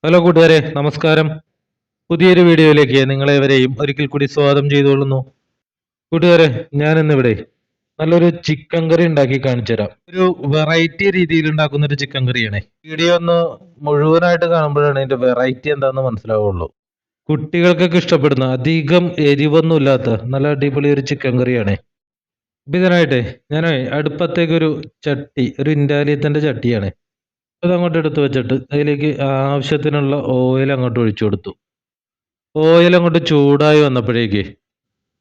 Hello കൂട്ടുകാരെ, നമസ്കാരം. പുതിയൊരു വീഡിയോയിലേക്ക് നിങ്ങളെവരെയും ഒരിക്കൽ കൂടി സ്വാഗതം ചെയ്തുകൊള്ളുന്നു. കൂട്ടുകാരെ, ഞാൻ ഇന്നിവിടെ നല്ലൊരു ചിക്കൻ കറി ഉണ്ടാക്കി കാണിച്ചു തരാം. ഒരു വെറൈറ്റി രീതിയിൽ ഉണ്ടാക്കുന്ന ഒരു ചിക്കൻ കറിയാണ്. വീഡിയോ ഒന്ന് മുഴുവനായിട്ട് കാണുമ്പോഴാണ് ഇതിന്റെ വെറൈറ്റി എന്താണെന്ന് മനസ്സിലാവുള്ളൂ. കുട്ടികൾക്കൊക്കെ ഇഷ്ടപ്പെടുന്ന അധികം എരിവൊന്നും ഇല്ലാത്ത നല്ല അടിപൊളി ഒരു ചിക്കൻ കറിയാണ്. അപ്പൊ ഇതിനായിട്ട് ഞാൻ അടുപ്പത്തേക്ക് ഒരു ചട്ടി, ഒരു ഇൻഡാലിയത്തിന്റെ ചട്ടിയാണ് അതങ്ങോട്ട് എടുത്ത് വെച്ചിട്ട് അതിലേക്ക് ആവശ്യത്തിനുള്ള ഓയിൽ അങ്ങോട്ട് ഒഴിച്ചു കൊടുത്തു. ഓയിൽ അങ്ങോട്ട് ചൂടായി വന്നപ്പോഴേക്ക്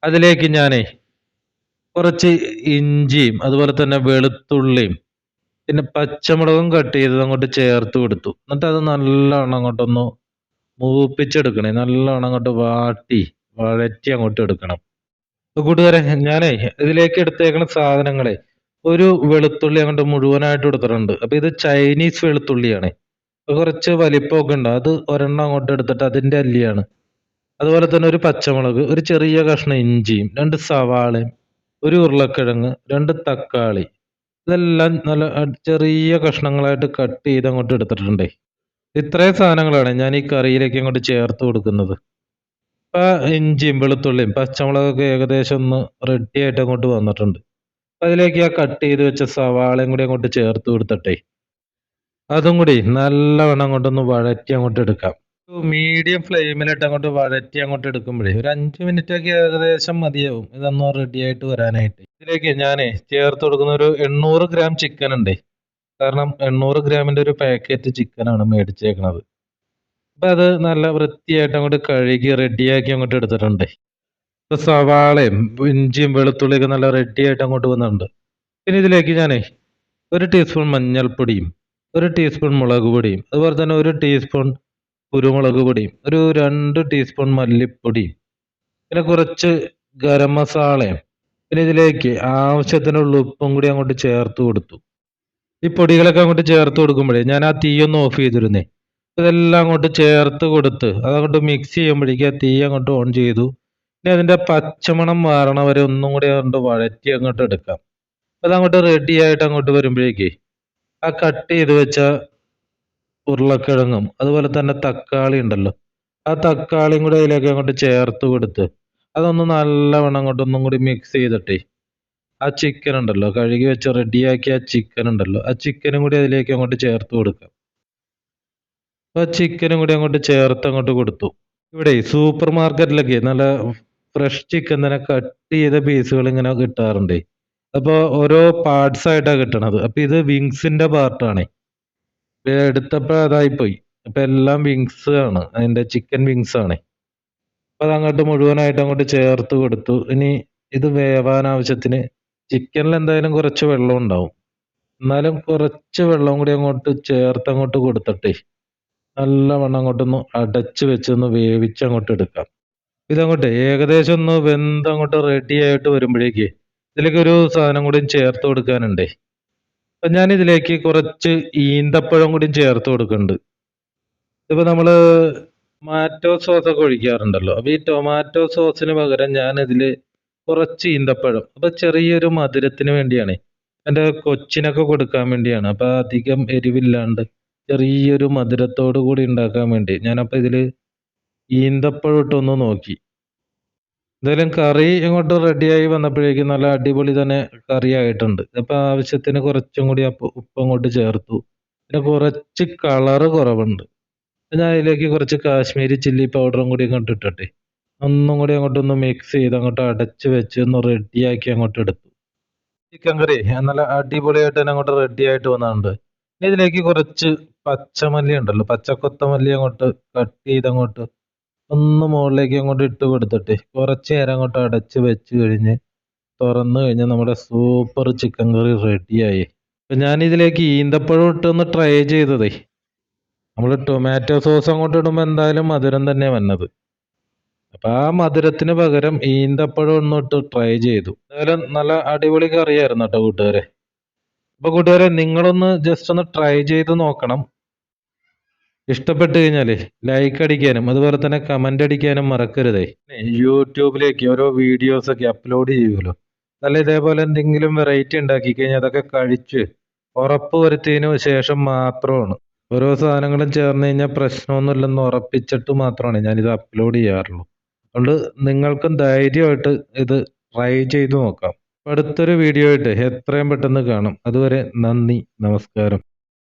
അതിലേക്ക് ഞാനേ കുറച്ച് ഇഞ്ചിയും അതുപോലെ തന്നെ വെളുത്തുള്ളിയും പിന്നെ പച്ചമുളകും കട്ട് ചെയ്തത് അങ്ങോട്ട് ചേർത്ത് കൊടുത്തു. എന്നിട്ട് അത് നല്ലോണം അങ്ങോട്ടൊന്ന് മൂപ്പിച്ചെടുക്കണേ, നല്ലോണം അങ്ങോട്ട് വഴറ്റി അങ്ങോട്ട് എടുക്കണം. അപ്പൊ കൂട്ടുകാരെ, ഞാനേ ഇതിലേക്ക് എടുത്തേക്കുന്ന സാധനങ്ങളെ ഒരു വെളുത്തുള്ളി അങ്ങോട്ട് മുഴുവനായിട്ട് എടുത്തിട്ടുണ്ട്. അപ്പൊ ഇത് ചൈനീസ് വെളുത്തുള്ളിയാണ്. കുറച്ച് വലിപ്പമൊക്കെ ഉണ്ട്. അത് ഒരെണ്ണം അങ്ങോട്ട് എടുത്തിട്ട് അതിന്റെ അല്ലിയാണ്. അതുപോലെ തന്നെ ഒരു പച്ചമുളക്, ഒരു ചെറിയ കഷ്ണം ഇഞ്ചിയും, 2 സവാളയും, ഒരു ഉരുളക്കിഴങ്ങ്, 2 തക്കാളി, ഇതെല്ലാം നല്ല ചെറിയ കഷ്ണങ്ങളായിട്ട് കട്ട് ചെയ്ത് അങ്ങോട്ട് എടുത്തിട്ടുണ്ട്. ഇത്രയും സാധനങ്ങളാണ് ഞാൻ ഈ കറിയിലേക്ക് അങ്ങോട്ട് ചേർത്ത് കൊടുക്കുന്നത്. ഇപ്പൊ ഇഞ്ചിയും വെളുത്തുള്ളിയും പച്ചമുളകൊക്കെ ഏകദേശം ഒന്ന് റെഡി ആയിട്ട് അങ്ങോട്ട് വന്നിട്ടുണ്ട്. അതിലേക്ക് ആ കട്ട് ചെയ്ത് വെച്ച സവാളയും കൂടി അങ്ങോട്ട് ചേർത്ത് കൊടുത്തിട്ടെ അതും കൂടി നല്ലവണ്ണം അങ്ങോട്ടൊന്ന് വഴറ്റി അങ്ങോട്ട് എടുക്കാം. മീഡിയം ഫ്ലെയിമിലിട്ട് അങ്ങോട്ട് വഴറ്റി അങ്ങോട്ട് എടുക്കുമ്പോഴേ ഒരു 5 മിനിറ്റ് ഒക്കെ ഏകദേശം മതിയാവും ഇതൊന്ന് റെഡി ആയിട്ട് വരാനായിട്ട്. ഇതിലേക്ക് ഞാൻ ചേർത്ത് കൊടുക്കുന്ന ഒരു 800 ഗ്രാം ചിക്കൻ ഉണ്ട്. കാരണം 800 ഗ്രാമിന്റെ ഒരു പാക്കറ്റ് ചിക്കനാണ് മേടിച്ചേക്കണത്. അപ്പൊ അത് നല്ല വൃത്തിയായിട്ട് അങ്ങോട്ട് കഴുകി റെഡിയാക്കി അങ്ങോട്ട് എടുത്തിട്ടുണ്ട്. ഇപ്പൊ സവാളയും ഇഞ്ചിയും വെളുത്തുള്ളിയൊക്കെ നല്ല റെഡിയായിട്ട് അങ്ങോട്ട് വന്നിട്ടുണ്ട്. പിന്നെ ഇതിലേക്ക് ഞാൻ ഒരു ടീസ്പൂൺ മഞ്ഞൾപ്പൊടിയും, ഒരു ടീസ്പൂൺ മുളക് പൊടിയും, അതുപോലെ തന്നെ ഒരു ടീസ്പൂൺ കുരുമുളക് പൊടിയും, ഒരു 2 ടീസ്പൂൺ മല്ലിപ്പൊടിയും, പിന്നെ കുറച്ച് ഗരം മസാലയും, പിന്നെ ഇതിലേക്ക് ആവശ്യത്തിനുള്ള ഉപ്പും കൂടി അങ്ങോട്ട് ചേർത്ത് കൊടുത്തു. ഈ പൊടികളൊക്കെ അങ്ങോട്ട് ചേർത്ത് കൊടുക്കുമ്പോഴേ ഞാൻ ആ തീ ഒന്ന് ഓഫ് ചെയ്തിരുന്നേ. ഇതെല്ലാം അങ്ങോട്ട് ചേർത്ത് കൊടുത്ത് അതങ്ങോട്ട് മിക്സ് ചെയ്യുമ്പോഴേക്കും ആ തീ അങ്ങോട്ട് ഓൺ ചെയ്തു. ഇനി അതിന്റെ പച്ചമണം മാറണ വരെ ഒന്നും കൂടി അങ്ങോട്ട് വഴറ്റി അങ്ങോട്ട് എടുക്കാം. അതങ്ങോട്ട് റെഡി ആയിട്ട് അങ്ങോട്ട് വരുമ്പോഴേക്കേ ആ കട്ട് ചെയ്ത് വെച്ച ഉരുളക്കിഴങ്ങും അതുപോലെ തന്നെ തക്കാളി ഉണ്ടല്ലോ, ആ തക്കാളിയും കൂടി അതിലേക്ക് അങ്ങോട്ട് ചേർത്ത് കൊടുത്ത് അതൊന്ന് നല്ലവണ്ണം അങ്ങോട്ട് ഒന്നും കൂടി മിക്സ് ചെയ്തിട്ടേ ആ ചിക്കൻ ഉണ്ടല്ലോ, കഴുകി വെച്ച് റെഡിയാക്കിയ ആ ചിക്കൻ ഉണ്ടല്ലോ, ആ ചിക്കനും കൂടി അതിലേക്ക് അങ്ങോട്ട് ചേർത്ത് കൊടുക്കാം. അപ്പൊ ചിക്കനും കൂടി അങ്ങോട്ട് ചേർത്ത് അങ്ങോട്ട് കൊടുത്തു. ഇവിടെ സൂപ്പർ മാർക്കറ്റിലൊക്കെ നല്ല ഫ്രഷ് ചിക്കൻ തന്നെ കട്ട് ചെയ്ത പീസുകൾ ഇങ്ങനെ കിട്ടാറുണ്ട്. അപ്പൊ ഓരോ പാർട്സ് ആയിട്ടാണ് കിട്ടണത്. അപ്പൊ ഇത് വിങ്സിന്റെ പാർട്ടാണ്. എടുത്തപ്പോ അതായിപ്പോയി. അപ്പൊ എല്ലാം വിങ്സ് ആണ്, അതിന്റെ ചിക്കൻ വിങ്സ് ആണ്. അപ്പൊ അതങ്ങോട്ട് മുഴുവനായിട്ട് അങ്ങോട്ട് ചേർത്ത് കൊടുത്തു. ഇനി ഇത് വേവാൻ ആവശ്യത്തിന് ചിക്കനിൽ എന്തായാലും കുറച്ച് വെള്ളം ഉണ്ടാവും, എന്നാലും കുറച്ച് വെള്ളം കൂടി അങ്ങോട്ട് ചേർത്ത് അങ്ങോട്ട് കൊടുത്തിട്ടേ നല്ലവണ്ണം അങ്ങോട്ടൊന്ന് അടച്ച് വെച്ചൊന്ന് വേവിച്ച് അങ്ങോട്ട് എടുക്കാം. ഇതങ്ങോട്ട് ഏകദേശം ഒന്ന് വെന്ത് അങ്ങോട്ട് റെഡി ആയിട്ട് വരുമ്പോഴേക്ക് ഇതിലേക്ക് ഒരു സാധനം കൂടി ചേർത്ത് കൊടുക്കാനുണ്ടേ. അപ്പൊ ഞാൻ ഇതിലേക്ക് കുറച്ച് ഈന്തപ്പഴം കൂടി ചേർത്ത് കൊടുക്കുന്നുണ്ട്. ഇപ്പൊ നമ്മള് ടൊമാറ്റോ സോസ് ഒക്കെ ഒഴിക്കാറുണ്ടല്ലോ, അപ്പൊ ഈ ടൊമാറ്റോ സോസിന് പകരം ഞാൻ ഇതില് കുറച്ച് ഈന്തപ്പഴം, അപ്പൊ ചെറിയൊരു മധുരത്തിന് വേണ്ടിയാണ്, എൻ്റെ കൊച്ചിനൊക്കെ കൊടുക്കാൻ വേണ്ടിയാണ്. അപ്പൊ അധികം എരിവില്ലാണ്ട് ചെറിയൊരു മധുരത്തോടു കൂടി ഉണ്ടാക്കാൻ വേണ്ടി ഞാനപ്പോ ഇതില് ഈന്തപ്പഴം ഇട്ടൊന്ന് നോക്കി. എന്തായാലും കറി അങ്ങോട്ട് റെഡിയായി വന്നപ്പോഴേക്കും നല്ല അടിപൊളി തന്നെ കറി ആയിട്ടുണ്ട്. അപ്പൊ ആവശ്യത്തിന് കുറച്ചും കൂടി ഉപ്പ് അങ്ങോട്ട് ചേർത്തു. പിന്നെ കുറച്ച് കളറ് കുറവുണ്ട്. ഞാൻ അതിലേക്ക് കുറച്ച് കാശ്മീരി ചില്ലി പൗഡറും കൂടി അങ്ങോട്ട് ഇട്ടിട്ടെ ഒന്നും കൂടി അങ്ങോട്ടൊന്ന് മിക്സ് ചെയ്ത് അങ്ങോട്ട് അടച്ച് വെച്ച് ഒന്ന് റെഡിയാക്കി അങ്ങോട്ട് എടുത്തു. ചിക്കൻ കറി നല്ല അടിപൊളിയായിട്ട് തന്നെ അങ്ങോട്ട് റെഡി ആയിട്ട് വന്നിട്ടുണ്ട്. ഇനി ഇതിലേക്ക് കുറച്ച് പച്ചമല്ലി ഉണ്ടല്ലോ, പച്ചക്കൊത്തമല്ലി അങ്ങോട്ട് കട്ട് ചെയ്ത് അങ്ങോട്ട് ഒന്ന് മുകളിലേക്ക് അങ്ങോട്ട് ഇട്ട് കൊടുത്തിട്ട് കുറച്ച് നേരം അങ്ങോട്ട് അടച്ച് വെച്ച് കഴിഞ്ഞ് തുറന്നു കഴിഞ്ഞാൽ നമ്മുടെ സൂപ്പർ ചിക്കൻ കറി റെഡിയായി. അപ്പൊ ഞാൻ ഇതിലേക്ക് ഈന്തപ്പഴം ഇട്ടൊന്ന് ട്രൈ ചെയ്തതേ. നമ്മൾ ടൊമാറ്റോ സോസ് അങ്ങോട്ട് ഇടുമ്പോൾ എന്തായാലും മധുരം തന്നെ വന്നത്. അപ്പൊ ആ മധുരത്തിന് പകരം ഈന്തപ്പഴം ഒന്ന് ഇട്ട് ട്രൈ ചെയ്തു. എന്തായാലും നല്ല അടിപൊളി കറിയായിരുന്നു കേട്ടോ കൂട്ടുകാരെ. അപ്പൊ കൂട്ടുകാരെ, നിങ്ങളൊന്ന് ജസ്റ്റ് ഒന്ന് ട്രൈ ചെയ്ത് നോക്കണം. ഇഷ്ടപ്പെട്ട് കഴിഞ്ഞാല് ലൈക്ക് അടിക്കാനും അതുപോലെ തന്നെ കമന്റ് അടിക്കാനും മറക്കരുതേ. യൂട്യൂബിലേക്ക് ഓരോ വീഡിയോസ് ഒക്കെ അപ്ലോഡ് ചെയ്യുമല്ലോ, നല്ല ഇതേപോലെ എന്തെങ്കിലും വെറൈറ്റി ഉണ്ടാക്കി കഴിഞ്ഞാൽ അതൊക്കെ കഴിച്ച് ഉറപ്പ് വരുത്തിയതിനു ശേഷം മാത്രമാണ് ഓരോ സാധനങ്ങളും ചേർന്ന് കഴിഞ്ഞാൽ പ്രശ്നമൊന്നുമില്ലെന്ന് ഉറപ്പിച്ചിട്ട് മാത്രമാണ് ഞാനിത് അപ്ലോഡ് ചെയ്യാറുള്ളൂ. അതുകൊണ്ട് നിങ്ങൾക്കും ധൈര്യമായിട്ട് ഇത് ട്രൈ ചെയ്ത് നോക്കാം. അടുത്തൊരു വീഡിയോ ആയിട്ട് എത്രയും പെട്ടെന്ന് കാണാം. അതുവരെ നന്ദി, നമസ്കാരം.